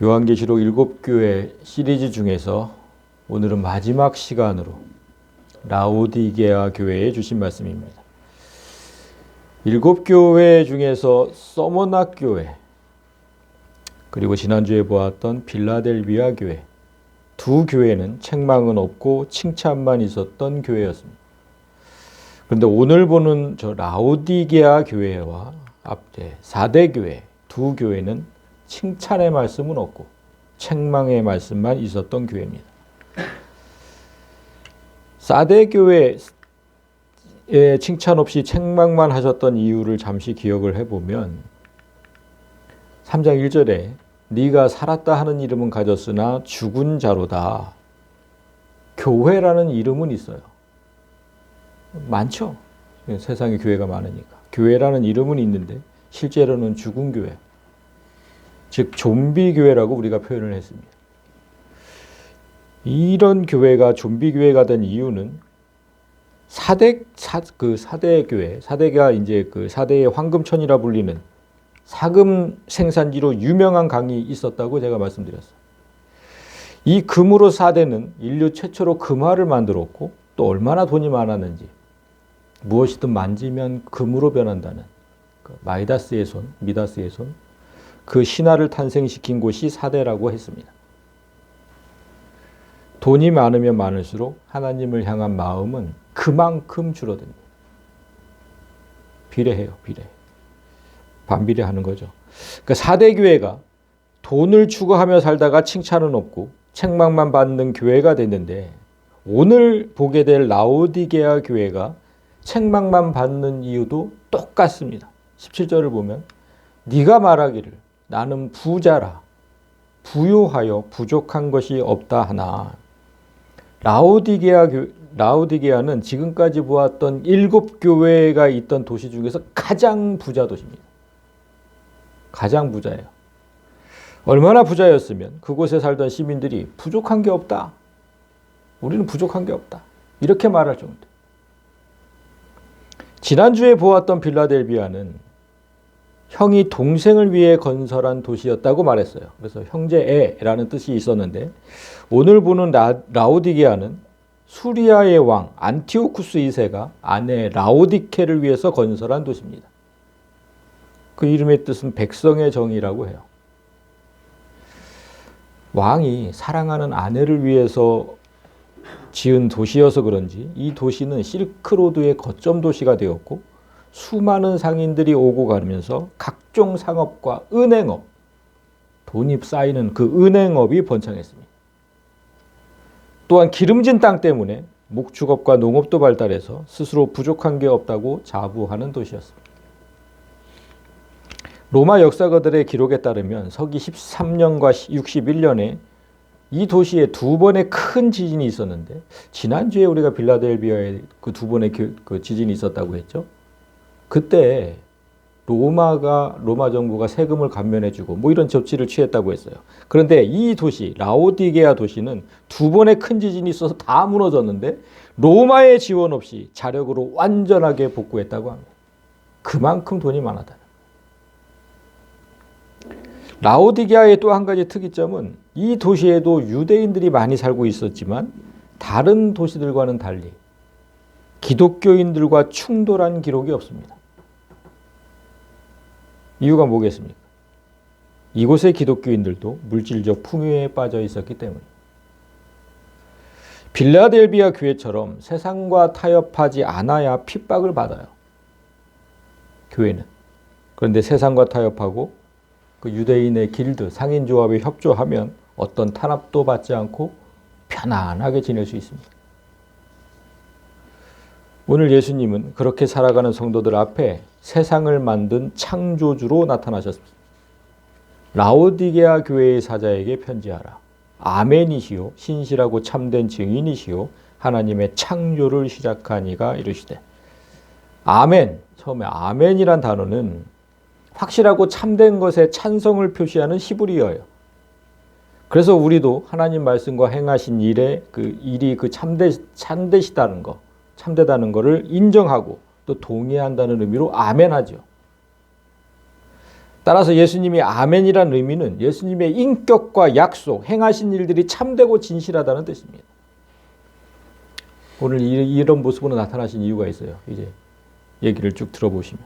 요한계시록 7교회 시리즈 중에서 오늘은 마지막 시간으로 라오디게아 교회에 주신 말씀입니다. 7교회 중에서 서머나 교회, 그리고 지난주에 보았던 빌라델비아 교회, 두 교회는 책망은 없고 칭찬만 있었던 교회였습니다. 그런데 오늘 보는 저 라오디게아 교회와 앞에 4대 교회, 두 교회는 칭찬의 말씀은 없고 책망의 말씀만 있었던 교회입니다. 4대 교회에 칭찬 없이 책망만 하셨던 이유를 잠시 기억을 해보면 3장 1절에 네가 살았다 하는 이름은 가졌으나 죽은 자로다. 교회라는 이름은 있어요. 많죠. 세상에 교회가 많으니까. 교회라는 이름은 있는데 실제로는 죽은 교회, 즉 좀비 교회라고 우리가 표현을 했습니다. 이런 교회가 좀비 교회가 된 이유는 4대 교회, 4대가 이제 그 4대의 황금천이라 불리는 사금 생산지로 유명한 강이 있었다고 제가 말씀드렸어요. 이 금으로 4대는 인류 최초로 금화를 만들었고 또 얼마나 돈이 많았는지, 무엇이든 만지면 금으로 변한다는 마이다스의 손, 미다스의 손, 그 신화를 탄생시킨 곳이 4대라고 했습니다. 돈이 많으면 많을수록 하나님을 향한 마음은 그만큼 줄어듭니다. 비례해요, 비례. 반비례하는 거죠. 그러니까 4대 교회가 돈을 추구하며 살다가 칭찬은 없고 책망만 받는 교회가 됐는데, 오늘 보게 될 라오디게아 교회가 책망만 받는 이유도 똑같습니다. 17절을 보면 네가 말하기를 나는 부자라 부요하여 부족한 것이 없다 하나. 라오디게아는 지금까지 보았던 7교회가 있던 도시 중에서 가장 부자 도시입니다. 가장 부자예요. 얼마나 부자였으면 그곳에 살던 시민들이 부족한 게 없다, 우리는 부족한 게 없다, 이렇게 말할 정도. 지난주에 보았던 빌라델비아는 형이 동생을 위해 건설한 도시였다고 말했어요. 그래서 형제애라는 뜻이 있었는데, 오늘 보는 라오디게아는 수리아의 왕 안티오쿠스 2세가 아내 라오디케를 위해서 건설한 도시입니다. 그 이름의 뜻은 백성의 정이라고 해요. 왕이 사랑하는 아내를 위해서 지은 도시여서 그런지 이 도시는 실크로드의 거점 도시가 되었고, 수많은 상인들이 오고 가면서 각종 상업과 은행업, 돈이 쌓이는 그 은행업이 번창했습니다. 또한 기름진 땅 때문에 목축업과 농업도 발달해서 스스로 부족한 게 없다고 자부하는 도시였습니다. 로마 역사가들의 기록에 따르면 서기 13년과 61년에 이 도시에 두 번의 큰 지진이 있었는데, 지난주에 우리가 빌라델비아에 그 두 번의 그 지진이 있었다고 했죠. 그때 로마 정부가 세금을 감면해주고 뭐 이런 조치를 취했다고 했어요. 그런데 이 도시 라오디게아 도시는 두 번의 큰 지진이 있어서 다 무너졌는데 로마의 지원 없이 자력으로 완전하게 복구했다고 합니다. 그만큼 돈이 많았다. 라오디게아의 또 한 가지 특이점은 이 도시에도 유대인들이 많이 살고 있었지만 다른 도시들과는 달리 기독교인들과 충돌한 기록이 없습니다. 이유가 뭐겠습니까? 이곳의 기독교인들도 물질적 풍요에 빠져 있었기 때문입니다. 빌라델비아 교회처럼 세상과 타협하지 않아야 핍박을 받아요, 교회는. 그런데 세상과 타협하고 그 유대인의 길드, 상인조합에 협조하면 어떤 탄압도 받지 않고 편안하게 지낼 수 있습니다. 오늘 예수님은 그렇게 살아가는 성도들 앞에 세상을 만든 창조주로 나타나셨습니다. 라오디게아 교회의 사자에게 편지하라. 아멘이시요 신실하고 참된 증인이시요 하나님의 창조를 시작한 이가 이르시되. 아멘, 처음에 아멘이란 단어는 확실하고 참된 것에 찬성을 표시하는 히브리어예요. 그래서 우리도 하나님 말씀과 행하신 일이 참되시다는 거, 참되다는 것을 인정하고 또 동의한다는 의미로 아멘하죠. 따라서 예수님이 아멘이라는 의미는 예수님의 인격과 약속, 행하신 일들이 참되고 진실하다는 뜻입니다. 오늘 이런 모습으로 나타나신 이유가 있어요. 이제 얘기를 쭉 들어보시면.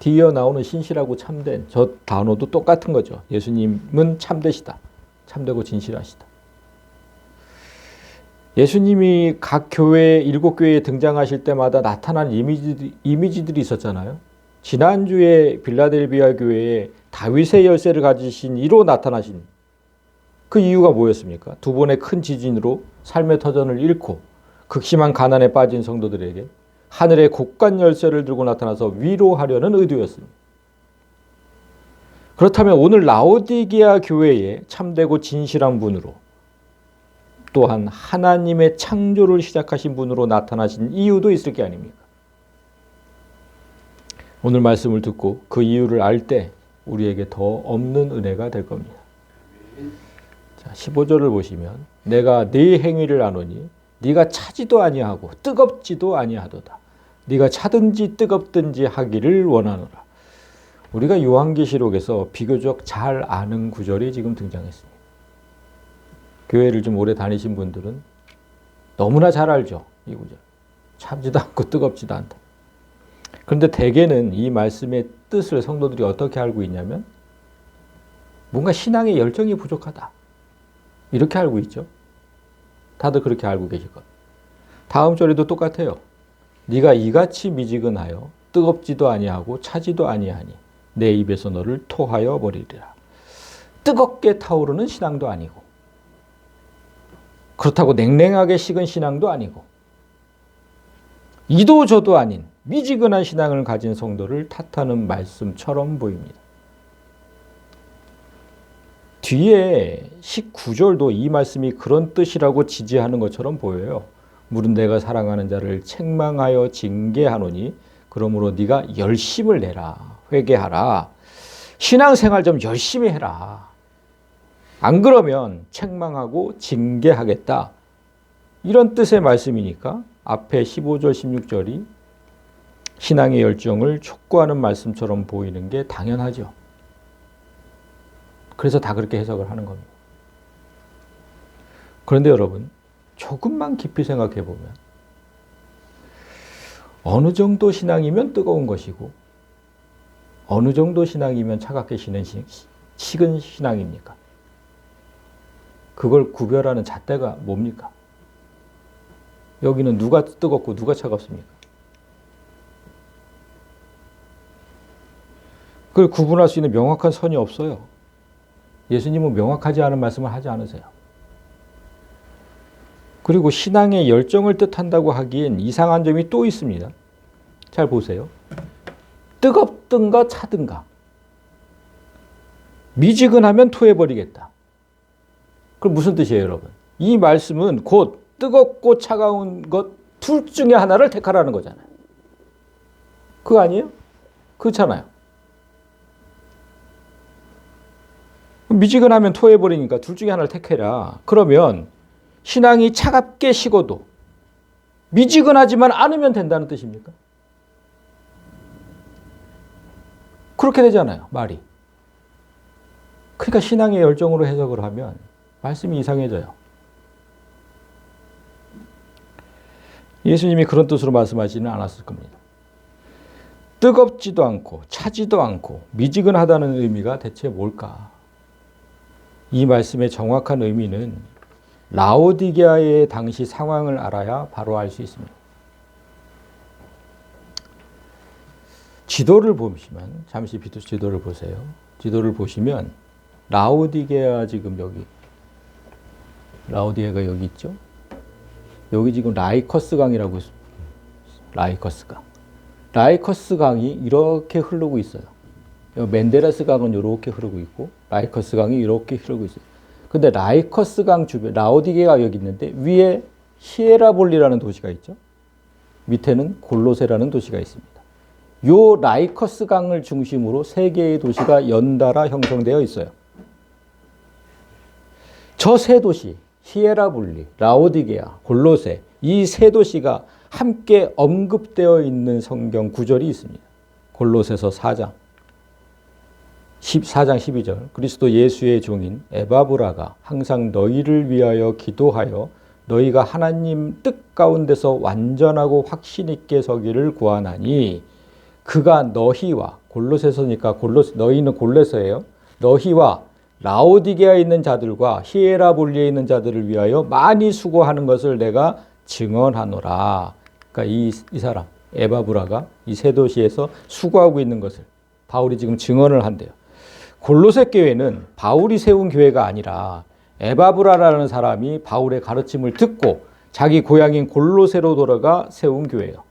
뒤이어 나오는 신실하고 참된 저 단어도 똑같은 거죠. 예수님은 참되시다. 참되고 진실하시다. 예수님이 각 교회, 7교회에 등장하실 때마다 나타난 이미지들이 있었잖아요. 지난주에 빌라델비아 교회에 다윗의 열쇠를 가지신 이로 나타나신 그 이유가 뭐였습니까? 두 번의 큰 지진으로 삶의 터전을 잃고 극심한 가난에 빠진 성도들에게 하늘의 곡간 열쇠를 들고 나타나서 위로하려는 의도였습니다. 그렇다면 오늘 라오디게아 교회에 참되고 진실한 분으로 또한 하나님의 창조를 시작하신 분으로 나타나신 이유도 있을 게 아닙니까? 오늘 말씀을 듣고 그 이유를 알 때 우리에게 더 없는 은혜가 될 겁니다. 자, 15절을 보시면 내가 네 행위를 아노니 네가 차지도 아니하고 뜨겁지도 아니하도다. 네가 차든지 뜨겁든지 하기를 원하노라. 우리가 요한계시록에서 비교적 잘 아는 구절이 지금 등장했습니다. 교회를 좀 오래 다니신 분들은 너무나 잘 알죠. 이 구절. 차지도 않고 뜨겁지도 않다. 그런데 대개는 이 말씀의 뜻을 성도들이 어떻게 알고 있냐면 뭔가 신앙의 열정이 부족하다. 이렇게 알고 있죠. 다들 그렇게 알고 계실 겁니다. 다음 절에도 똑같아요. 네가 이같이 미지근하여 뜨겁지도 아니하고 차지도 아니하니 내 입에서 너를 토하여 버리리라. 뜨겁게 타오르는 신앙도 아니고 그렇다고 냉랭하게 식은 신앙도 아니고 이도저도 아닌 미지근한 신앙을 가진 성도를 탓하는 말씀처럼 보입니다. 뒤에 19절도 이 말씀이 그런 뜻이라고 지지하는 것처럼 보여요. 물은 내가 사랑하는 자를 책망하여 징계하노니 그러므로 네가 열심을 내라. 회개하라. 신앙생활 좀 열심히 해라. 안 그러면 책망하고 징계하겠다. 이런 뜻의 말씀이니까 앞에 15절, 16절이 신앙의 열정을 촉구하는 말씀처럼 보이는 게 당연하죠. 그래서 다 그렇게 해석을 하는 겁니다. 그런데 여러분, 조금만 깊이 생각해 보면 어느 정도 신앙이면 뜨거운 것이고 어느 정도 신앙이면 차갑게 식은 신앙입니까? 그걸 구별하는 잣대가 뭡니까? 여기는 누가 뜨겁고 누가 차갑습니까? 그걸 구분할 수 있는 명확한 선이 없어요. 예수님은 명확하지 않은 말씀을 하지 않으세요. 그리고 신앙의 열정을 뜻한다고 하기엔 이상한 점이 또 있습니다. 잘 보세요. 뜨겁든가 차든가. 미지근하면 토해버리겠다. 그럼 무슨 뜻이에요, 여러분? 이 말씀은 곧 뜨겁고 차가운 것 둘 중에 하나를 택하라는 거잖아요. 그거 아니에요? 그렇잖아요. 미지근하면 토해버리니까 둘 중에 하나를 택해라. 그러면 신앙이 차갑게 식어도 미지근하지만 않으면 된다는 뜻입니까? 그렇게 되잖아요, 말이. 그러니까 신앙의 열정으로 해석을 하면 말씀이 이상해져요. 예수님이 그런 뜻으로 말씀하지는 않았을 겁니다. 뜨겁지도 않고 차지도 않고 미지근하다는 의미가 대체 뭘까? 이 말씀의 정확한 의미는 라오디게아의 당시 상황을 알아야 바로 알 수 있습니다. 지도를 보시면 잠시 지도를 보세요. 지도를 보시면 라오디게아 지금 여기 라오디게아가 여기 있죠. 여기 지금 라이커스 강이라고 있습니다. 라이커스 강. 라이커스 강이 이렇게 흐르고 있어요. 멘데레스 강은 이렇게 흐르고 있고 라이커스 강이 이렇게 흐르고 있어요. 근데 라이커스 강 주변 라오디게아가 여기 있는데 위에 히에라볼리라는 도시가 있죠. 밑에는 골로세라는 도시가 있습니다. 요 라이커스 강을 중심으로 세 개의 도시가 연달아 형성되어 있어요. 저 세 도시 히에라볼리, 라오디게아, 골로세 이 세 도시가 함께 언급되어 있는 성경 구절이 있습니다. 골로새서 4장. 14장 12절 그리스도 예수의 종인 에바브라가 항상 너희를 위하여 기도하여 너희가 하나님 뜻 가운데서 완전하고 확신 있게 서기를 구하나니 그가 너희와 골로새서니까 너희는 골로새예요. 너희와 라오디게아에 있는 자들과 히에라볼리에 있는 자들을 위하여 많이 수고하는 것을 내가 증언하노라. 그러니까 이 사람 에바브라가 이 세 도시에서 수고하고 있는 것을 바울이 지금 증언을 한대요. 골로새 교회는 바울이 세운 교회가 아니라 에바브라라는 사람이 바울의 가르침을 듣고 자기 고향인 골로새로 돌아가 세운 교회예요.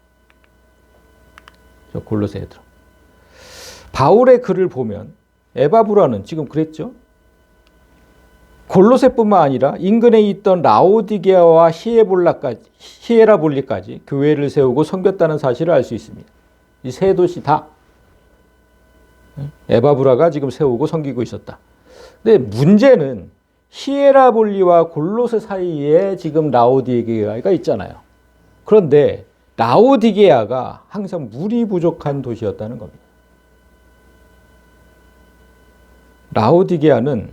저 골로새 애들. 바울의 글을 보면 에바브라는 지금 그랬죠. 골로새뿐만 아니라 인근에 있던 라오디게아와 히에라볼리까지 교회를 세우고 섬겼다는 사실을 알 수 있습니다. 이 세 도시 다 에바브라가 지금 세우고 섬기고 있었다. 근데 문제는 히에라볼리와 골로새 사이에 지금 라오디게아가 있잖아요. 그런데 라오디게아가 항상 물이 부족한 도시였다는 겁니다. 라오디게아는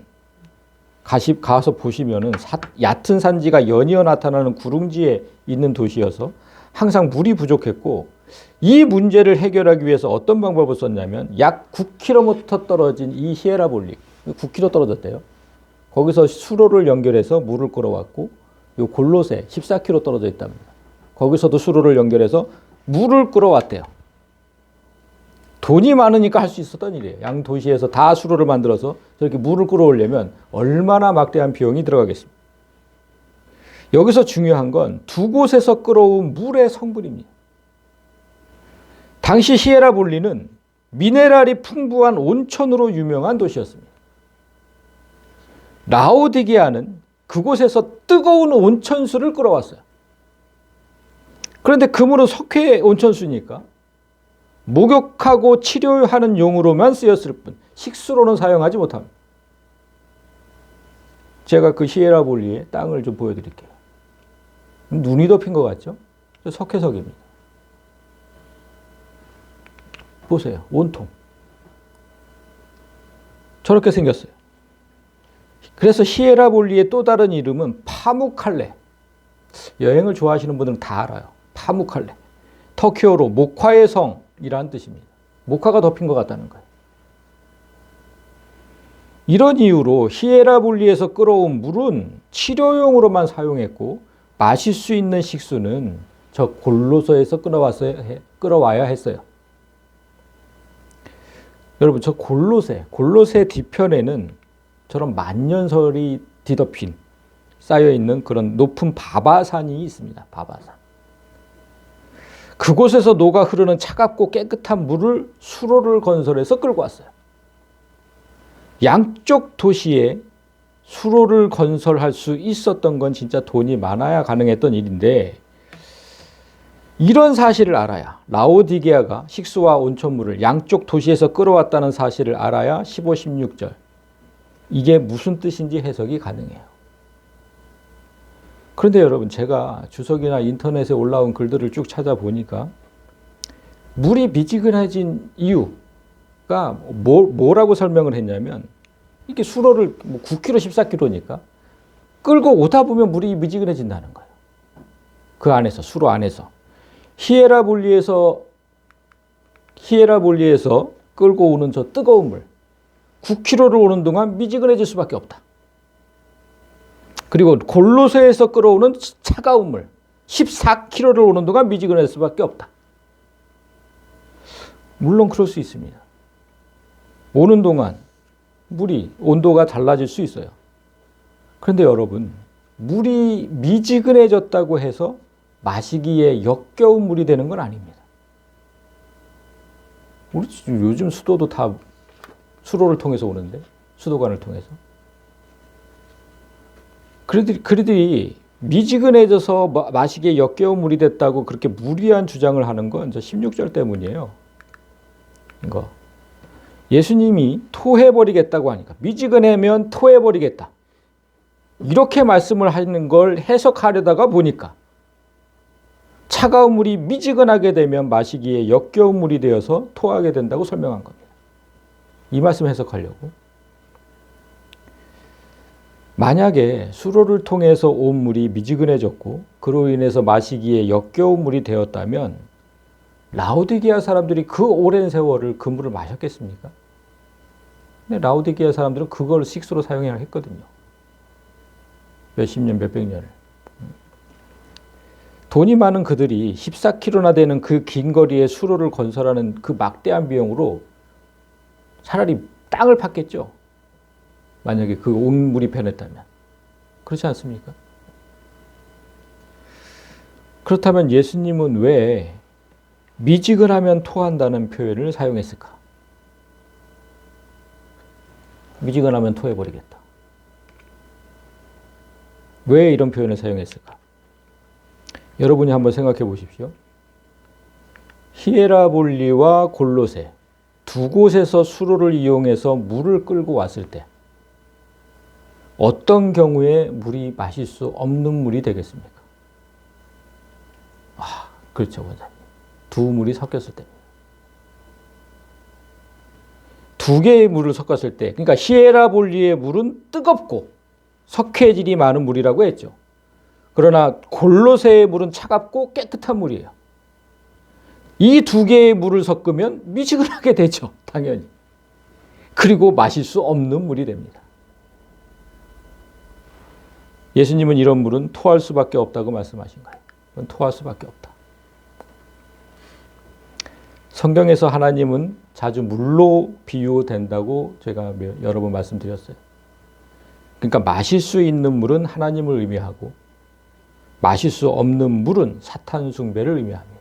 가서 보시면은 얕은 산지가 연이어 나타나는 구릉지에 있는 도시여서 항상 물이 부족했고 이 문제를 해결하기 위해서 어떤 방법을 썼냐면 약 9km 떨어진 이 히에라볼리 9km 떨어졌대요. 거기서 수로를 연결해서 물을 끌어왔고 요 골로새 14km 떨어져 있답니다. 거기서도 수로를 연결해서 물을 끌어왔대요. 돈이 많으니까 할 수 있었던 일이에요. 양 도시에서 다 수로를 만들어서 저렇게 물을 끌어오려면 얼마나 막대한 비용이 들어가겠습니까? 여기서 중요한 건 두 곳에서 끌어온 물의 성분입니다. 당시 히에라볼리는 미네랄이 풍부한 온천으로 유명한 도시였습니다. 라오디게아는 그곳에서 뜨거운 온천수를 끌어왔어요. 그런데 그 물은 석회 온천수니까 목욕하고 치료하는 용으로만 쓰였을 뿐 식수로는 사용하지 못합니다. 제가 그 히에라볼리의 땅을 좀 보여드릴게요. 눈이 덮인 것 같죠? 석회석입니다. 보세요. 온통. 저렇게 생겼어요. 그래서 히에라볼리의 또 다른 이름은 파무칼레. 여행을 좋아하시는 분들은 다 알아요. 파무칼레. 터키어로 목화의 성이라는 뜻입니다. 목화가 덮인 것 같다는 거예요. 이런 이유로 히에라볼리에서 끌어온 물은 치료용으로만 사용했고 마실 수 있는 식수는 저 골로새에서 끌어와야 했어요. 여러분 저 골로새 뒤편에는 저런 만년설이 뒤덮인 쌓여있는 그런 높은 바바산이 있습니다. 바바산. 그곳에서 녹아 흐르는 차갑고 깨끗한 물을 수로를 건설해서 끌고 왔어요. 양쪽 도시에 수로를 건설할 수 있었던 건 진짜 돈이 많아야 가능했던 일인데 이런 사실을 알아야 라오디게아가 식수와 온천물을 양쪽 도시에서 끌어왔다는 사실을 알아야 15, 16절 이게 무슨 뜻인지 해석이 가능해요. 그런데 여러분 제가 주석이나 인터넷에 올라온 글들을 쭉 찾아보니까 물이 미지근해진 이유가 뭐라고 설명을 했냐면 이렇게 수로를 9km, 14km니까 끌고 오다 보면 물이 미지근해진다는 거예요. 그 안에서 수로 안에서 히에라볼리에서 끌고 오는 저 뜨거운 물 9km를 오는 동안 미지근해질 수밖에 없다. 그리고 골로새에서 끌어오는 차가운 물 14km를 오는 동안 미지근해질 수밖에 없다. 물론 그럴 수 있습니다. 오는 동안 물이 온도가 달라질 수 있어요. 그런데 여러분 물이 미지근해졌다고 해서 마시기에 역겨운 물이 되는 건 아닙니다. 우리 요즘 수도도 다 수로를 통해서 오는데 수도관을 통해서 그들이 미지근해져서 마시기에 역겨운 물이 됐다고 그렇게 무리한 주장을 하는 건 16절 때문이에요. 이거 예수님이 토해버리겠다고 하니까 미지근하면 토해버리겠다. 이렇게 말씀을 하는 걸 해석하려다가 보니까 차가운 물이 미지근하게 되면 마시기에 역겨운 물이 되어서 토하게 된다고 설명한 겁니다. 이 말씀 해석하려고. 만약에 수로를 통해서 온 물이 미지근해졌고 그로 인해서 마시기에 역겨운 물이 되었다면 라오디게아 사람들이 그 오랜 세월을 그 물을 마셨겠습니까? 근데 라오디게아 사람들은 그걸 식수로 사용해야 했거든요. 몇십 년, 몇백 년을. 돈이 많은 그들이 14km나 되는 그 긴 거리에 수로를 건설하는 그 막대한 비용으로 차라리 땅을 팠겠죠. 만약에 그 온 물이 변했다면. 그렇지 않습니까? 그렇다면 예수님은 왜 미지근하면 토한다는 표현을 사용했을까? 미지근하면 토해버리겠다. 왜 이런 표현을 사용했을까? 여러분이 한번 생각해 보십시오. 히에라볼리와 골로새 두 곳에서 수로를 이용해서 물을 끌고 왔을 때 어떤 경우에 물이 마실 수 없는 물이 되겠습니까? 그렇죠, 원사님. 두 물이 섞였을 때입니다. 두 개의 물을 섞었을 때, 그러니까 히에라볼리의 물은 뜨겁고 석회질이 많은 물이라고 했죠. 그러나 골로새의 물은 차갑고 깨끗한 물이에요. 이 두 개의 물을 섞으면 미지근하게 되죠, 당연히. 그리고 마실 수 없는 물이 됩니다. 예수님은 이런 물은 토할 수밖에 없다고 말씀하신 거예요. 토할 수밖에 없다. 성경에서 하나님은 자주 물로 비유된다고 제가 여러 번 말씀드렸어요. 그러니까 마실 수 있는 물은 하나님을 의미하고 마실 수 없는 물은 사탄 숭배를 의미합니다.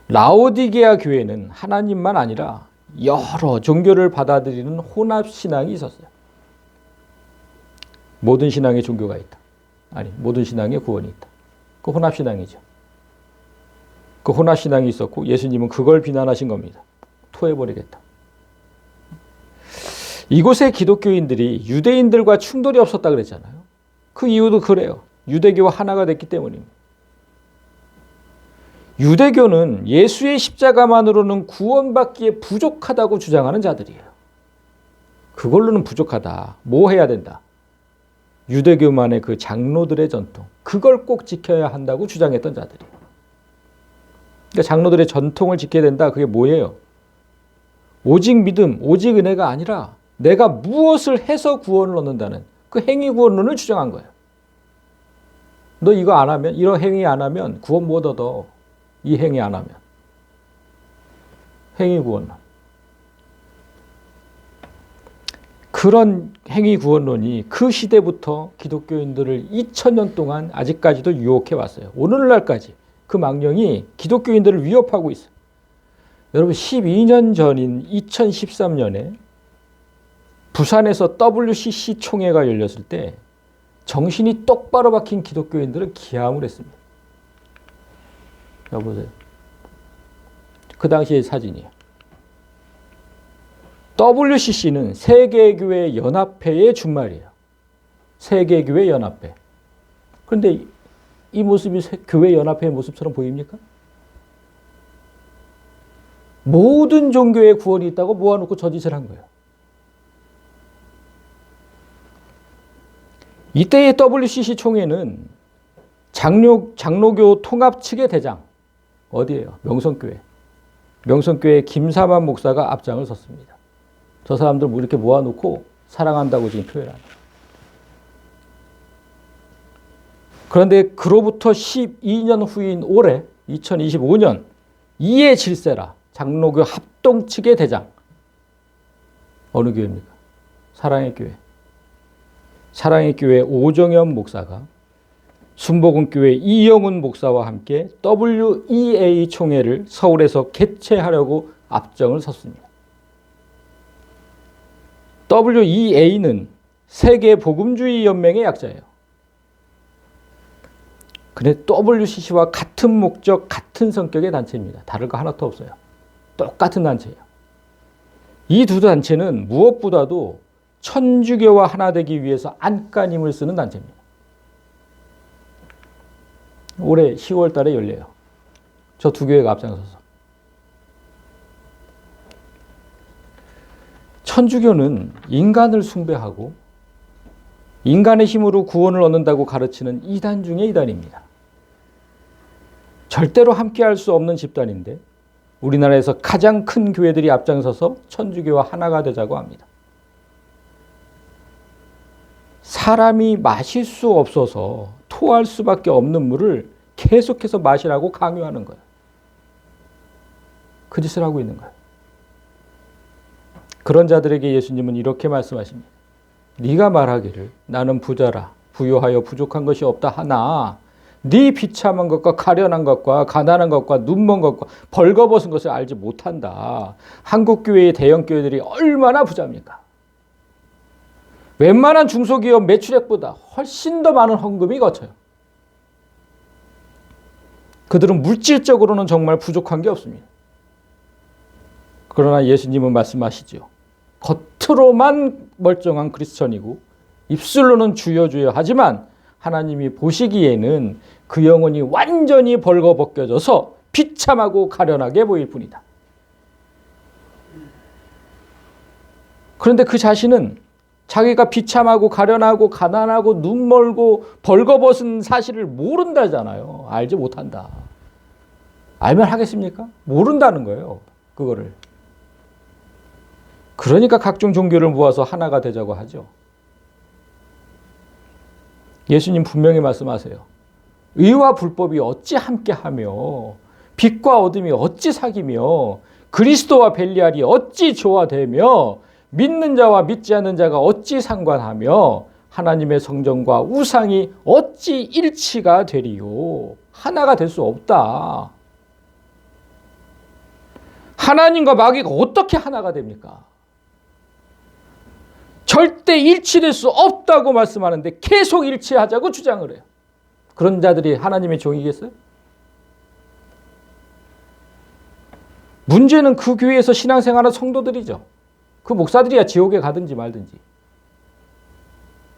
라오디게아 교회는 하나님만 아니라 여러 종교를 받아들이는 혼합신앙이 있었어요. 모든 신앙에 종교가 있다. 아니, 모든 신앙에 구원이 있다. 그 혼합신앙이죠. 그 혼합신앙이 있었고 예수님은 그걸 비난하신 겁니다. 토해버리겠다. 이곳의 기독교인들이 유대인들과 충돌이 없었다 그랬잖아요. 그 이유도 그래요. 유대교와 하나가 됐기 때문입니다. 유대교는 예수의 십자가만으로는 구원받기에 부족하다고 주장하는 자들이에요. 그걸로는 부족하다. 뭐 해야 된다? 유대교만의 그 장로들의 전통, 그걸 꼭 지켜야 한다고 주장했던 자들이에요. 그러니까 장로들의 전통을 지켜야 된다. 그게 뭐예요? 오직 믿음, 오직 은혜가 아니라 내가 무엇을 해서 구원을 얻는다는 그 행위 구원론을 주장한 거예요. 너 이거 안 하면, 이런 행위 안 하면 구원 못 얻어. 이 행위 안 하면. 행위 구원론. 그런 행위 구원론이 그 시대부터 기독교인들을 2000년 동안 아직까지도 유혹해 왔어요. 오늘날까지 그 망령이 기독교인들을 위협하고 있어요. 여러분 12년 전인 2013년에 부산에서 WCC 총회가 열렸을 때 정신이 똑바로 박힌 기독교인들은 기함을 했습니다. 자 보세요. 그 당시의 사진이에요. WCC는 세계교회 연합회의 준말이에요. 세계교회 연합회. 그런데 이 모습이 교회 연합회의 모습처럼 보입니까? 모든 종교에 구원이 있다고 모아놓고 저 짓을 한 거예요. 이때의 WCC 총회는 장로교 통합 측의 대장, 어디예요? 명성교회. 명성교회 김사만 목사가 앞장을 섰습니다. 저 사람들 뭐 이렇게 모아놓고 사랑한다고 지금 표현하는. 그런데 그로부터 12년 후인 올해 2025년 이해 질세라 장로교 합동 측의 대장. 어느 교회입니까? 사랑의 교회. 사랑의 교회 오정현 목사가 순복음교회 이영훈 목사와 함께 WEA 총회를 서울에서 개최하려고 앞장을 섰습니다. WEA는 세계 복음주의 연맹의 약자예요. 근데 WCC와 같은 목적, 같은 성격의 단체입니다. 다를 거 하나도 없어요. 똑같은 단체예요. 이 두 단체는 무엇보다도 천주교와 하나 되기 위해서 안간힘을 쓰는 단체입니다. 올해 10월 달에 열려요. 저 두 교회가 앞장서서. 천주교는 인간을 숭배하고 인간의 힘으로 구원을 얻는다고 가르치는 이단 중의 이단입니다. 절대로 함께할 수 없는 집단인데 우리나라에서 가장 큰 교회들이 앞장서서 천주교와 하나가 되자고 합니다. 사람이 마실 수 없어서 토할 수밖에 없는 물을 계속해서 마시라고 강요하는 거예요. 그 짓을 하고 있는 거예요. 그런 자들에게 예수님은 이렇게 말씀하십니다. 네가 말하기를 나는 부자라 부유하여 부족한 것이 없다 하나 네 비참한 것과 가련한 것과 가난한 것과 눈먼 것과 벌거벗은 것을 알지 못한다. 한국 교회의 대형 교회들이 얼마나 부자입니까? 웬만한 중소기업 매출액보다 훨씬 더 많은 헌금이 거쳐요. 그들은 물질적으로는 정말 부족한 게 없습니다. 그러나 예수님은 말씀하시죠. 겉으로만 멀쩡한 크리스천이고 입술로는 주여 주여 하지만 하나님이 보시기에는 그 영혼이 완전히 벌거벗겨져서 비참하고 가련하게 보일 뿐이다. 그런데 그 자신은 자기가 비참하고 가련하고 가난하고 눈멀고 벌거벗은 사실을 모른다잖아요. 알지 못한다. 알면 하겠습니까? 모른다는 거예요. 그거를. 그러니까 각종 종교를 모아서 하나가 되자고 하죠. 예수님 분명히 말씀하세요. 의와 불법이 어찌 함께하며 빛과 어둠이 어찌 사귀며 그리스도와 벨리알이 어찌 조화되며 믿는 자와 믿지 않는 자가 어찌 상관하며 하나님의 성전과 우상이 어찌 일치가 되리요. 하나가 될 수 없다. 하나님과 마귀가 어떻게 하나가 됩니까? 절대 일치될 수 없다고 말씀하는데 계속 일치하자고 주장을 해요. 그런 자들이 하나님의 종이겠어요? 문제는 그 교회에서 신앙생활하는 성도들이죠. 그 목사들이야 지옥에 가든지 말든지.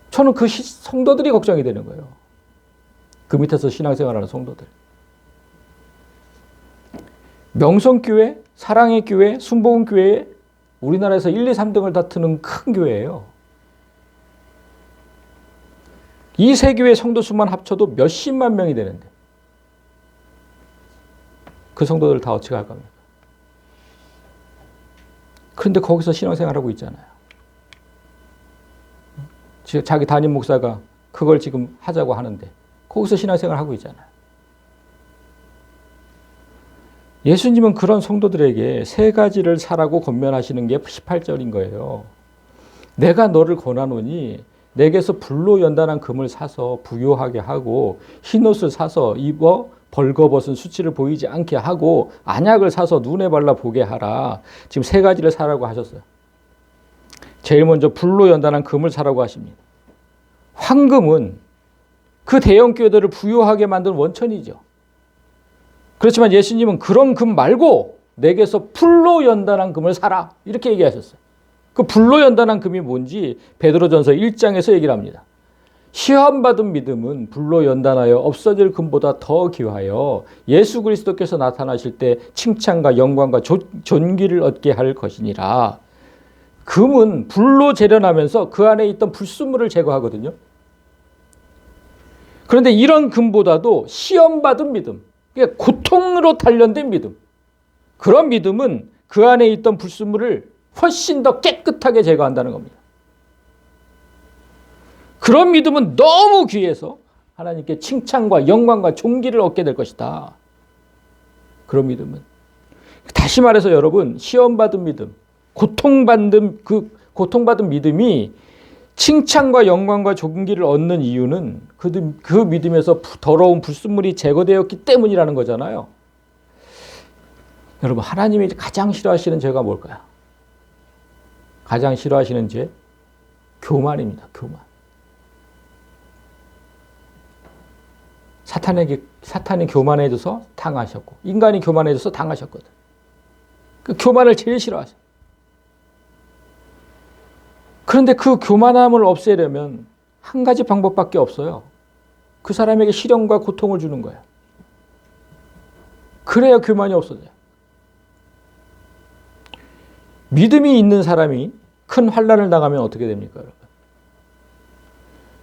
저는 그 성도들이 걱정이 되는 거예요. 그 밑에서 신앙생활하는 성도들. 명성교회, 사랑의 교회, 순복음교회 우리나라에서 1, 2, 3등을 다투는 큰 교회예요. 이 세 교회 성도 수만 합쳐도 몇십만 명이 되는데 그 성도들 다 어떻게 할 겁니까? 그런데 거기서 신앙생활하고 있잖아요. 자기 담임 목사가 그걸 지금 하자고 하는데 거기서 신앙생활하고 있잖아요. 예수님은 그런 성도들에게 세 가지를 사라고 권면하시는 게 18절인 거예요. 내가 너를 권하노니 내게서 불로 연단한 금을 사서 부요하게 하고 흰옷을 사서 입어 벌거벗은 수치를 보이지 않게 하고 안약을 사서 눈에 발라 보게 하라. 지금 세 가지를 사라고 하셨어요. 제일 먼저 불로 연단한 금을 사라고 하십니다. 황금은 그 대형 교회들을 부요하게 만든 원천이죠. 그렇지만 예수님은 그런 금 말고 내게서 불로 연단한 금을 사라. 이렇게 얘기하셨어요. 그 불로 연단한 금이 뭔지 베드로전서 1장에서 얘기를 합니다. 시험받은 믿음은 불로 연단하여 없어질 금보다 더 귀하여 예수 그리스도께서 나타나실 때 칭찬과 영광과 존귀를 얻게 할 것이니라. 금은 불로 재련하면서 그 안에 있던 불순물을 제거하거든요. 그런데 이런 금보다도 시험받은 믿음, 고통으로 단련된 믿음, 그런 믿음은 그 안에 있던 불순물을 훨씬 더 깨끗하게 제거한다는 겁니다. 그런 믿음은 너무 귀해서 하나님께 칭찬과 영광과 존귀를 얻게 될 것이다. 그런 믿음은. 다시 말해서 여러분, 시험받은 믿음, 고통받은 믿음이 칭찬과 영광과 존귀를 얻는 이유는 그 믿음에서 더러운 불순물이 제거되었기 때문이라는 거잖아요. 여러분, 하나님이 가장 싫어하시는 죄가 뭘까요? 가장 싫어하시는 죄? 교만입니다. 교만. 사탄이 교만해져서 당하셨고 인간이 교만해져서 당하셨거든. 그 교만을 제일 싫어하셔. 그런데 그 교만함을 없애려면 한 가지 방법밖에 없어요. 그 사람에게 시련과 고통을 주는 거예요. 그래야 교만이 없어져요. 믿음이 있는 사람이 큰 환난을 당하면 어떻게 됩니까, 여러분?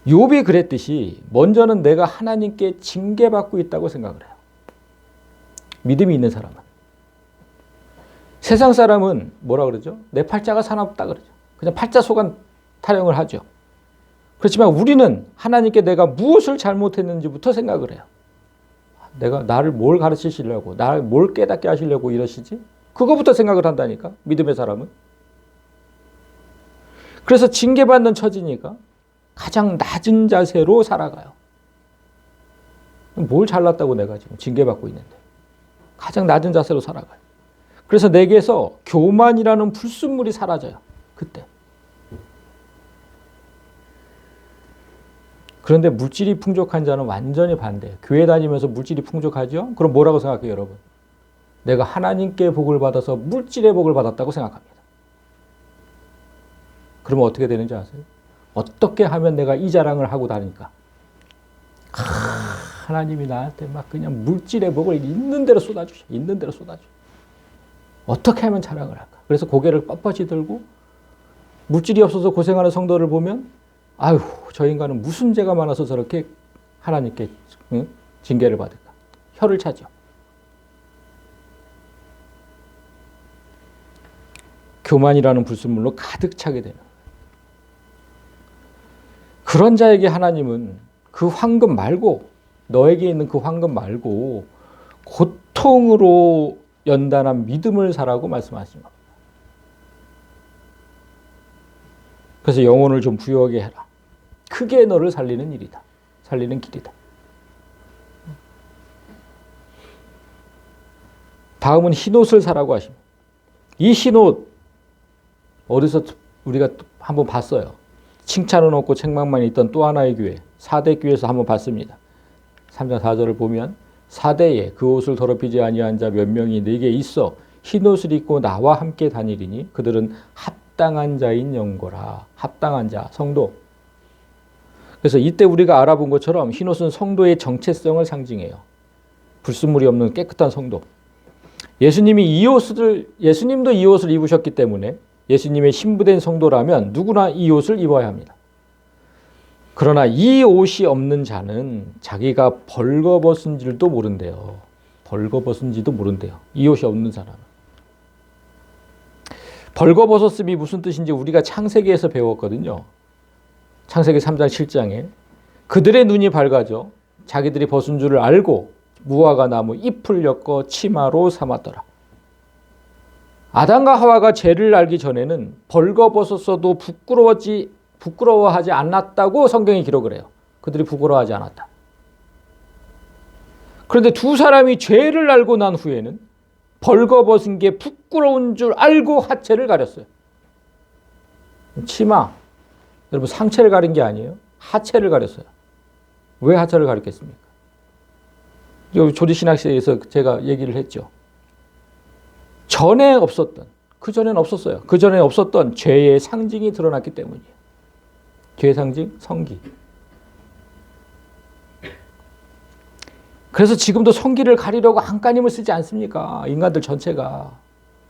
욥이 그랬듯이 먼저는 내가 하나님께 징계받고 있다고 생각을 해요. 믿음이 있는 사람은. 세상 사람은 뭐라 그러죠? 내 팔자가 사납다 그러죠. 그냥 팔자 소간 타령을 하죠. 그렇지만 우리는 하나님께 내가 무엇을 잘못했는지부터 생각을 해요. 내가 나를 뭘 가르치시려고, 나를 뭘 깨닫게 하시려고 이러시지? 그거부터 생각을 한다니까, 믿음의 사람은. 그래서 징계받는 처지니까 가장 낮은 자세로 살아가요. 뭘 잘났다고 내가 지금 징계받고 있는데. 가장 낮은 자세로 살아가요. 그래서 내게서 교만이라는 불순물이 사라져요. 그때. 그런데 물질이 풍족한 자는 완전히 반대예요. 교회 다니면서 물질이 풍족하죠? 그럼 뭐라고 생각해요, 여러분? 내가 하나님께 복을 받아서 물질의 복을 받았다고 생각합니다. 그러면 어떻게 되는지 아세요? 어떻게 하면 내가 이 자랑을 하고 다니까? 하나님이 나한테 막 그냥 물질의 복을 있는 대로 쏟아주셔. 있는 대로 쏟아줘. 어떻게 하면 자랑을 할까? 그래서 고개를 뻣뻣이 들고 물질이 없어서 고생하는 성도를 보면 아유, 저 인간은 무슨 죄가 많아서 저렇게 하나님께 징계를 받을까? 혀를 차죠. 교만이라는 불순물로 가득 차게 되는 거예요. 그런 자에게 하나님은 그 황금 말고, 너에게 있는 그 황금 말고 고통으로 연단한 믿음을 사라고 말씀하신 겁니다. 그래서 영혼을 좀 부유하게 해라. 크게 너를 살리는 일이다. 살리는 길이다. 다음은 흰옷을 사라고 하십니다. 이 흰옷 어디서 우리가 한번 봤어요. 칭찬은 없고 책망만 있던 또 하나의 교회, 사대 교회에서 한번 봤습니다. 3장 4절을 보면 사대에 그 옷을 더럽히지 아니한 자 몇 명이 네게 있어 흰옷을 입고 나와 함께 다니리니 그들은 합당한 자인 영거라. 합당한 자, 성도. 그래서 이때 우리가 알아본 것처럼 흰옷은 성도의 정체성을 상징해요. 불순물이 없는 깨끗한 성도. 예수님도 이 옷을 입으셨기 때문에 예수님의 신부된 성도라면 누구나 이 옷을 입어야 합니다. 그러나 이 옷이 없는 자는 자기가 벌거벗은 줄도 모른대요. 벌거벗은지도 모른대요. 이 옷이 없는 사람은. 벌거벗었음이 무슨 뜻인지 우리가 창세기에서 배웠거든요. 창세기 3장 7장에 그들의 눈이 밝아져 자기들이 벗은 줄을 알고 무화과 나무 잎을 엮어 치마로 삼았더라. 아담과 하와가 죄를 알기 전에는 벌거벗었어도 부끄러워하지 않았다고 성경이 기록을 해요. 그들이 부끄러워하지 않았다. 그런데 두 사람이 죄를 알고 난 후에는 벌거벗은 게 부끄러운 줄 알고 하체를 가렸어요. 치마, 여러분 상체를 가린 게 아니에요. 하체를 가렸어요. 왜 하체를 가렸겠습니까? 조지신학시에서 제가 얘기를 했죠. 전에 없었던, 그전에는 없었어요. 그전에 없었던 죄의 상징이 드러났기 때문이에요. 죄의 상징, 성기. 그래서 지금도 성기를 가리려고 안간힘을 쓰지 않습니까? 인간들 전체가.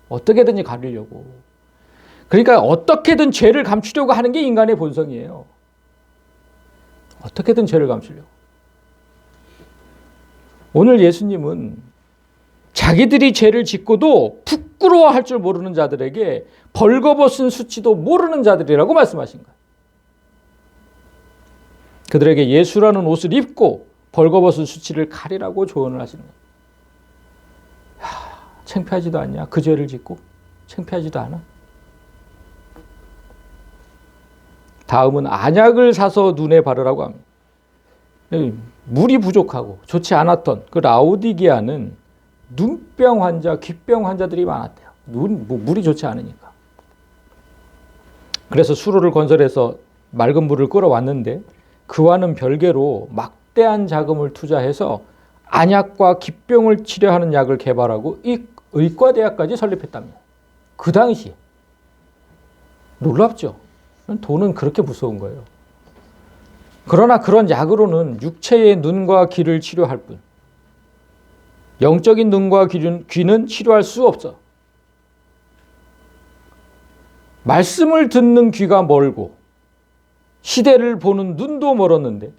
어떻게든지 가리려고. 그러니까 어떻게든 죄를 감추려고 하는 게 인간의 본성이에요. 어떻게든 죄를 감추려고. 오늘 예수님은 자기들이 죄를 짓고도 부끄러워할 줄 모르는 자들에게 벌거벗은 수치도 모르는 자들이라고 말씀하신 거예요. 그들에게 예수라는 옷을 입고 벌거벗은 수치를 가리라고 조언을 하시는 거예요. 창피하지도 않냐? 그 죄를 짓고 창피하지도 않아? 다음은 안약을 사서 눈에 바르라고 합니다. 물이 부족하고 좋지 않았던 그 라오디게아는 눈병 환자, 귓병 환자들이 많았대요. 물이 좋지 않으니까. 그래서 수로를 건설해서 맑은 물을 끌어왔는데 그와는 별개로 막대한 자금을 투자해서 안약과 귓병을 치료하는 약을 개발하고 이 의과대학까지 설립했답니다. 그 당시에. 놀랍죠? 돈은 그렇게 무서운 거예요. 그러나 그런 약으로는 육체의 눈과 귀를 치료할 뿐 영적인 눈과 귀는 치료할 수 없어. 말씀을 듣는 귀가 멀고 시대를 보는 눈도 멀었는데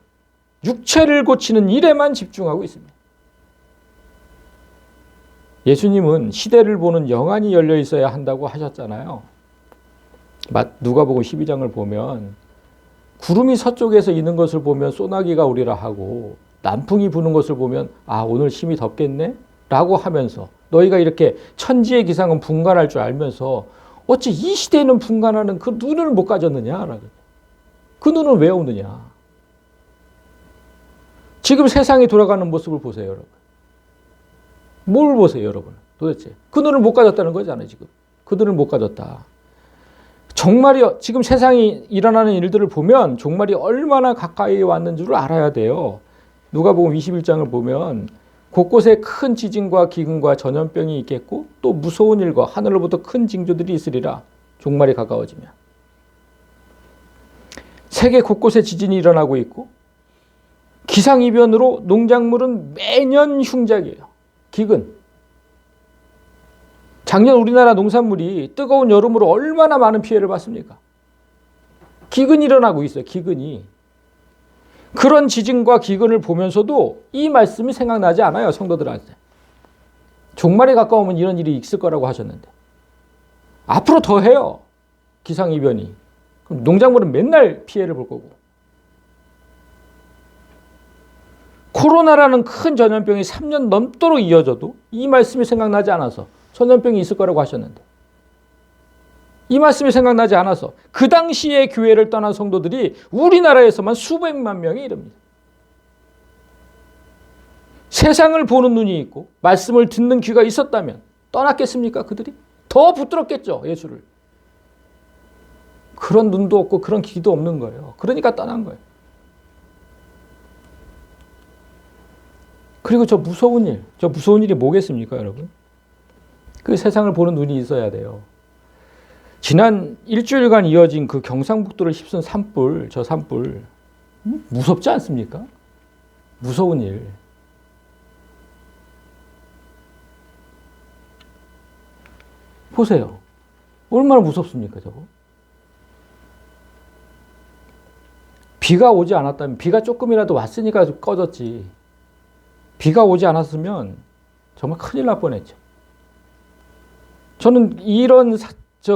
육체를 고치는 일에만 집중하고 있습니다. 예수님은 시대를 보는 영안이 열려 있어야 한다고 하셨잖아요. 누가복음 12장을 보면 구름이 서쪽에서 이는 것을 보면 소나기가 오리라 하고 남풍이 부는 것을 보면 오늘 심히 덥겠네? 라고 하면서 너희가 이렇게 천지의 기상은 분간할 줄 알면서 어찌 이 시대에는 분간하는 그 눈을 못 가졌느냐? 그 눈은 왜 없느냐? 지금 세상이 돌아가는 모습을 보세요, 여러분. 뭘 보세요, 여러분? 도대체. 그 눈을 못 가졌다는 거잖아요, 지금. 그 눈을 못 가졌다. 종말이, 지금 세상이 일어나는 일들을 보면 종말이 얼마나 가까이 왔는 줄 알아야 돼요. 누가복음 21장을 보면 곳곳에 큰 지진과 기근과 전염병이 있겠고 또 무서운 일과 하늘로부터 큰 징조들이 있으리라. 종말이 가까워지면. 세계 곳곳에 지진이 일어나고 있고 기상이변으로 농작물은 매년 흉작이에요. 기근. 작년 우리나라 농산물이 뜨거운 여름으로 얼마나 많은 피해를 봤습니까? 기근이 일어나고 있어요. 기근이. 그런 지진과 기근을 보면서도 이 말씀이 생각나지 않아요. 성도들한테. 종말이 가까우면 이런 일이 있을 거라고 하셨는데. 앞으로 더 해요. 기상이변이. 그럼 농작물은 맨날 피해를 볼 거고. 코로나라는 큰 전염병이 3년 넘도록 이어져도 이 말씀이 생각나지 않아서 전염병이 있을 거라고 하셨는데 이 말씀이 생각나지 않아서 그 당시에 교회를 떠난 성도들이 우리나라에서만 수백만 명에 이릅니다. 세상을 보는 눈이 있고 말씀을 듣는 귀가 있었다면 떠났겠습니까? 그들이? 더 붙들었겠죠. 예수를. 그런 눈도 없고 그런 귀도 없는 거예요. 그러니까 떠난 거예요. 그리고 저 무서운 일이 뭐겠습니까, 여러분? 그 세상을 보는 눈이 있어야 돼요. 지난 일주일간 이어진 그 경상북도를 휩쓴 산불, 저 산불. 무섭지 않습니까? 무서운 일. 보세요. 얼마나 무섭습니까, 저거? 비가 오지 않았다면, 비가 조금이라도 왔으니까 꺼졌지. 비가 오지 않았으면 정말 큰일 날 뻔했죠. 저는 이런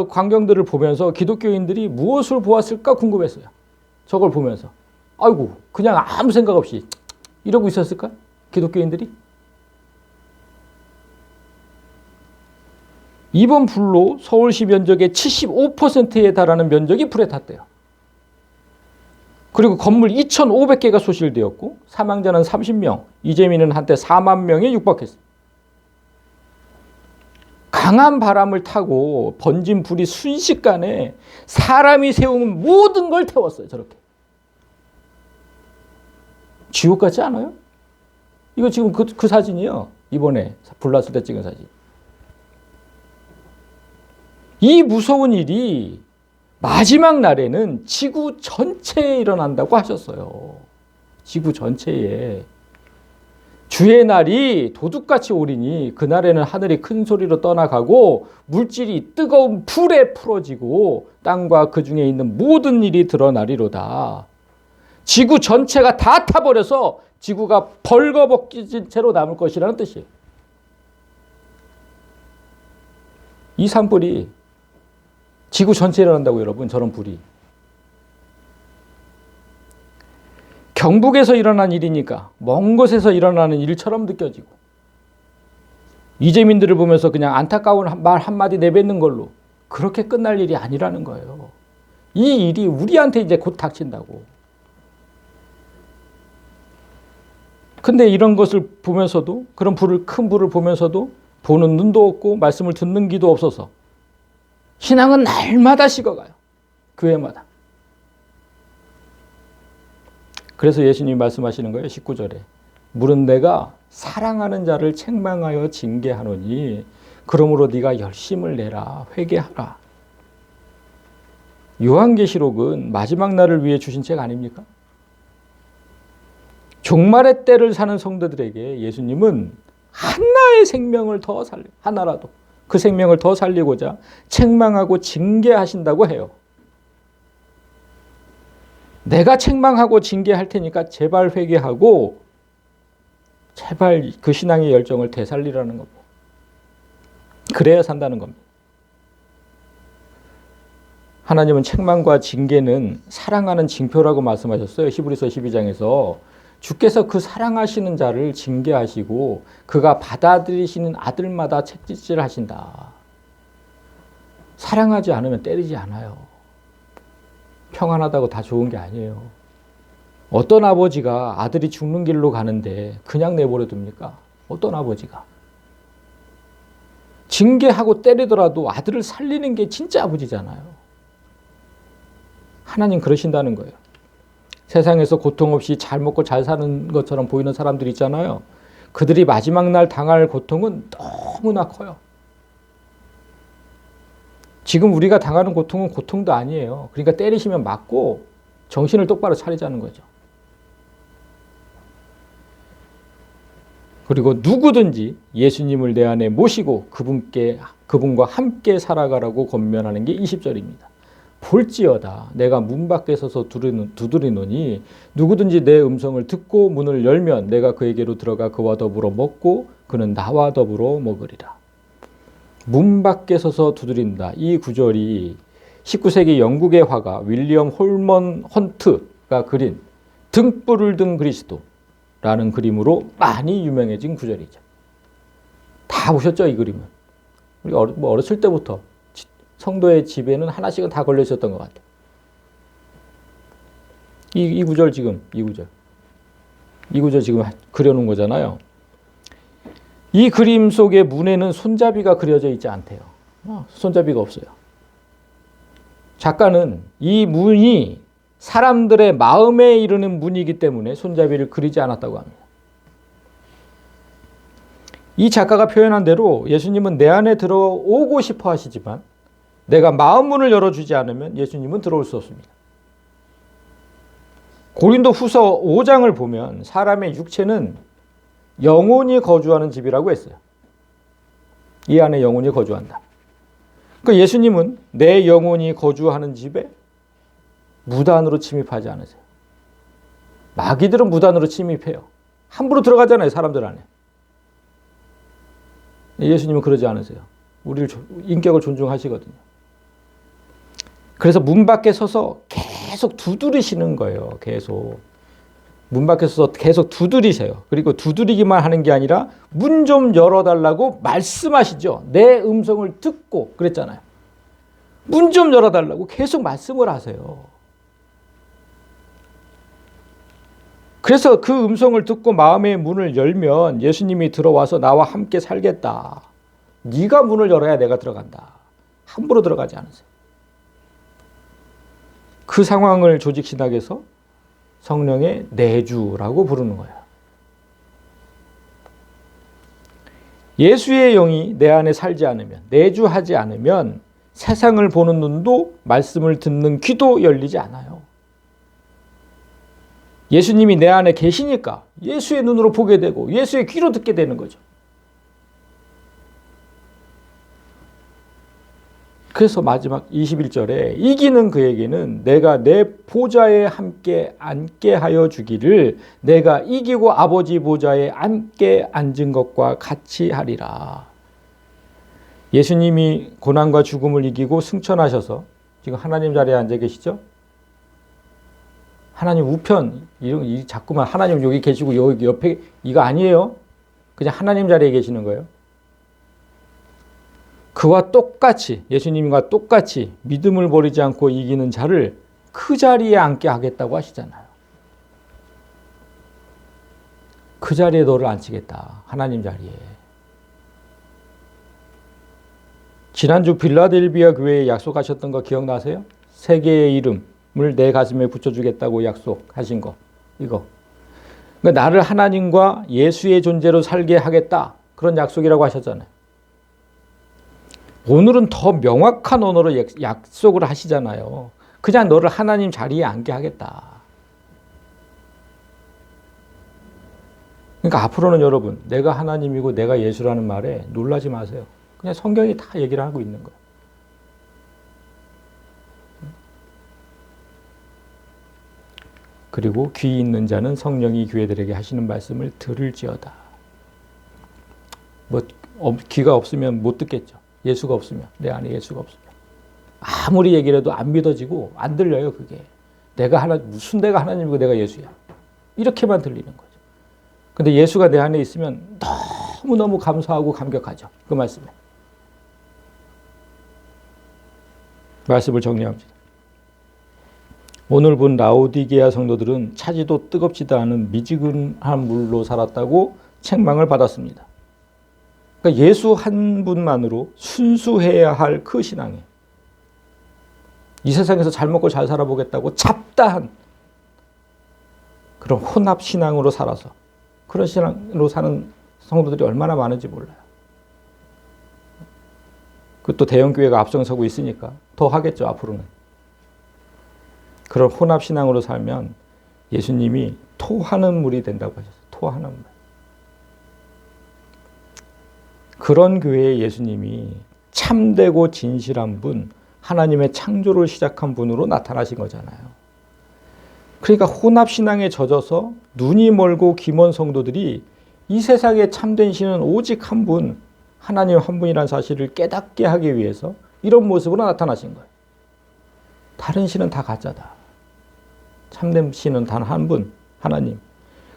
광경들을 보면서 기독교인들이 무엇을 보았을까 궁금했어요. 저걸 보면서. 아이고, 그냥 아무 생각 없이 이러고 있었을까? 기독교인들이? 이번 불로 서울시 면적의 75%에 달하는 면적이 불에 탔대요. 그리고 건물 2,500개가 소실되었고 사망자는 30명, 이재민은 한때 4만 명에 육박했습니다. 강한 바람을 타고 번진 불이 순식간에 사람이 세운 모든 걸 태웠어요. 저렇게. 지옥 같지 않아요? 이거 지금 그 사진이요. 이번에 불났을 때 찍은 사진. 이 무서운 일이 마지막 날에는 지구 전체에 일어난다고 하셨어요. 지구 전체에. 주의 날이 도둑같이 오리니 그날에는 하늘이 큰 소리로 떠나가고 물질이 뜨거운 불에 풀어지고 땅과 그 중에 있는 모든 일이 드러나리로다. 지구 전체가 다 타버려서 지구가 벌거벗긴 채로 남을 것이라는 뜻이에요. 이 산불이 지구 전체에 일어난다고 여러분, 저런 불이. 경북에서 일어난 일이니까 먼 곳에서 일어나는 일처럼 느껴지고 이재민들을 보면서 그냥 안타까운 말 한마디 내뱉는 걸로 그렇게 끝날 일이 아니라는 거예요. 이 일이 우리한테 이제 곧 닥친다고. 근데 이런 것을 보면서도, 그런 큰 불을 보면서도 보는 눈도 없고 말씀을 듣는 귀도 없어서 신앙은 날마다 식어가요. 교회마다. 그래서 예수님이 말씀하시는 거예요. 19절에. 물은 내가 사랑하는 자를 책망하여 징계하노니 그러므로 네가 열심을 내라. 회개하라. 요한계시록은 마지막 날을 위해 주신 책 아닙니까? 종말의 때를 사는 성도들에게 예수님은 하나의 생명을 더 살려. 하나라도. 그 생명을 더 살리고자 책망하고 징계하신다고 해요. 내가 책망하고 징계할 테니까 제발 회개하고 제발 그 신앙의 열정을 되살리라는 겁니다. 그래야 산다는 겁니다. 하나님은 책망과 징계는 사랑하는 징표라고 말씀하셨어요. 히브리서 12장에서 주께서 그 사랑하시는 자를 징계하시고 그가 받아들이시는 아들마다 채찍질 하신다. 사랑하지 않으면 때리지 않아요. 평안하다고 다 좋은 게 아니에요. 어떤 아버지가 아들이 죽는 길로 가는데 그냥 내버려 둡니까? 어떤 아버지가? 징계하고 때리더라도 아들을 살리는 게 진짜 아버지잖아요. 하나님 그러신다는 거예요. 세상에서 고통 없이 잘 먹고 잘 사는 것처럼 보이는 사람들이 있잖아요. 그들이 마지막 날 당할 고통은 너무나 커요. 지금 우리가 당하는 고통은 고통도 아니에요. 그러니까 때리시면 맞고 정신을 똑바로 차리자는 거죠. 그리고 누구든지 예수님을 내 안에 모시고 그분과 함께 살아가라고 권면하는 게 20절입니다. 볼지어다 내가 문 밖에 서서 두드리노니 누구든지 내 음성을 듣고 문을 열면 내가 그에게로 들어가 그와 더불어 먹고 그는 나와 더불어 먹으리라. 문 밖에 서서 두드린다. 이 구절이 19세기 영국의 화가 윌리엄 홀먼 헌트가 그린 등불을 든 그리스도라는 그림으로 많이 유명해진 구절이죠. 다 보셨죠, 이 그림은? 우리 어렸을 때부터 성도의 집에는 하나씩은 다 걸려 있었던 것 같아요. 이 구절 지금, 이 구절 지금 그려놓은 거잖아요. 이 그림 속의 문에는 손잡이가 그려져 있지 않대요. 손잡이가 없어요. 작가는 이 문이 사람들의 마음에 이르는 문이기 때문에 손잡이를 그리지 않았다고 합니다. 이 작가가 표현한 대로 예수님은 내 안에 들어오고 싶어 하시지만 내가 마음 문을 열어주지 않으면 예수님은 들어올 수 없습니다. 고린도 후서 5장을 보면 사람의 육체는 영혼이 거주하는 집이라고 했어요. 이 안에 영혼이 거주한다. 그러니까 예수님은 내 영혼이 거주하는 집에 무단으로 침입하지 않으세요. 마귀들은 무단으로 침입해요. 함부로 들어가잖아요, 사람들 안에. 예수님은 그러지 않으세요. 우리를 인격을 존중하시거든요. 그래서 문 밖에 서서 계속 두드리시는 거예요. 계속. 문 밖에 서서 계속 두드리세요. 그리고 두드리기만 하는 게 아니라 문 좀 열어달라고 말씀하시죠. 내 음성을 듣고 그랬잖아요. 문 좀 열어달라고 계속 말씀을 하세요. 그래서 그 음성을 듣고 마음의 문을 열면 예수님이 들어와서 나와 함께 살겠다. 네가 문을 열어야 내가 들어간다. 함부로 들어가지 않으세요. 그 상황을 조직신학에서 성령의 내주라고 부르는 거예요. 예수의 영이 내 안에 살지 않으면, 내주하지 않으면 세상을 보는 눈도 말씀을 듣는 귀도 열리지 않아요. 예수님이 내 안에 계시니까 예수의 눈으로 보게 되고 예수의 귀로 듣게 되는 거죠. 그래서 마지막 21절에 이기는 그에게는 내가 내 보좌에 함께 앉게 하여 주기를 내가 이기고 아버지 보좌에 함께 앉은 것과 같이 하리라. 예수님이 고난과 죽음을 이기고 승천하셔서 지금 하나님 자리에 앉아 계시죠? 하나님 우편, 자꾸만 하나님 여기 계시고 여기 옆에 이거 아니에요. 그냥 하나님 자리에 계시는 거예요. 그와 똑같이 예수님과 똑같이 믿음을 버리지 않고 이기는 자를 그 자리에 앉게 하겠다고 하시잖아요. 그 자리에 너를 앉히겠다. 하나님 자리에. 지난주 빌라델비아 교회에 약속하셨던 거 기억나세요? 세 개의 이름을 내 가슴에 붙여주겠다고 약속하신 거. 이거. 그러니까 나를 하나님과 예수의 존재로 살게 하겠다. 그런 약속이라고 하셨잖아요. 오늘은 더 명확한 언어로 약속을 하시잖아요. 그냥 너를 하나님 자리에 앉게 하겠다. 그러니까 앞으로는 여러분, 내가 하나님이고 내가 예수라는 말에 놀라지 마세요. 그냥 성경이 다 얘기를 하고 있는 거예요. 그리고 귀 있는 자는 성령이 교회들에게 하시는 말씀을 들을지어다. 뭐 귀가 없으면 못 듣겠죠. 예수가 없으면, 내 안에 예수가 없으면 아무리 얘기를 해도 안 믿어지고 안 들려요. 그게 무슨 내가 하나님이고 내가 예수야, 이렇게만 들리는 거죠. 근데 예수가 내 안에 있으면 너무너무 감사하고 감격하죠. 그 말씀에. 말씀을 정리합니다. 오늘 본 라오디게아 성도들은 차지도 뜨겁지도 않은 미지근한 물로 살았다고 책망을 받았습니다. 그러니까 예수 한 분만으로 순수해야 할 그 신앙에, 이 세상에서 잘 먹고 잘 살아보겠다고 잡다한 그런 혼합 신앙으로 살아서 그런 신앙으로 사는 성도들이 얼마나 많은지 몰라요. 그것도 대형교회가 앞장서고 있으니까 더 하겠죠, 앞으로는. 그런 혼합 신앙으로 살면 예수님이 토하는 물이 된다고 하셨어요. 토하는 물. 그런 교회에 예수님이 참되고 진실한 분, 하나님의 창조를 시작한 분으로 나타나신 거잖아요. 그러니까 혼합 신앙에 젖어서 눈이 멀고 귀 먼 성도들이 이 세상에 참된 신은 오직 한 분, 하나님 한 분이라는 사실을 깨닫게 하기 위해서 이런 모습으로 나타나신 거예요. 다른 신은 다 가짜다. 참된 신은 단 한 분, 하나님.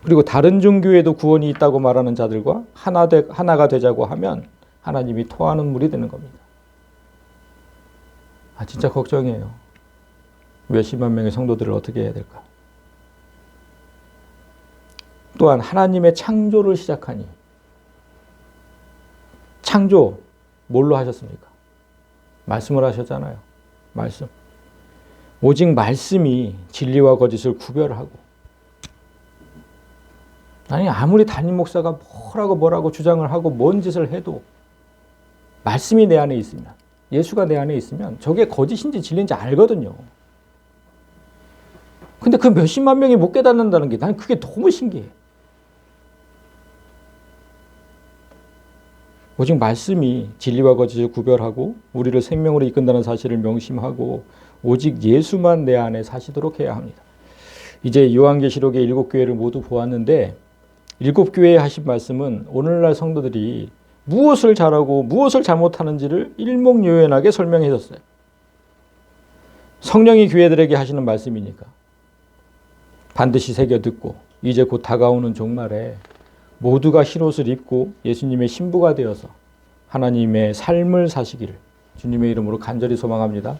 그리고 다른 종교에도 구원이 있다고 말하는 자들과 하나가 되자고 하면 하나님이 토하는 물이 되는 겁니다. 진짜 걱정이에요. 몇십만 명의 성도들을 어떻게 해야 될까? 또한 하나님의 창조를 시작하니, 창조 뭘로 하셨습니까? 말씀을 하셨잖아요. 말씀. 오직 말씀이 진리와 거짓을 구별하고, 아니 아무리 담임 목사가 뭐라고 주장을 하고 뭔 짓을 해도 말씀이 내 안에 있으면, 예수가 내 안에 있으면 저게 거짓인지 진리인지 알거든요. 근데 그 몇십만 명이 못 깨닫는다는 게 난 그게 너무 신기해. 오직 말씀이 진리와 거짓을 구별하고 우리를 생명으로 이끈다는 사실을 명심하고 오직 예수만 내 안에 사시도록 해야 합니다. 이제 요한계시록의 7교회를 모두 보았는데 7교회에 하신 말씀은 오늘날 성도들이 무엇을 잘하고 무엇을 잘못하는지를 일목요연하게 설명해 줬어요. 성령이 교회들에게 하시는 말씀이니까 반드시 새겨 듣고 이제 곧 다가오는 종말에 모두가 흰옷을 입고 예수님의 신부가 되어서 하나님의 삶을 사시기를 주님의 이름으로 간절히 소망합니다.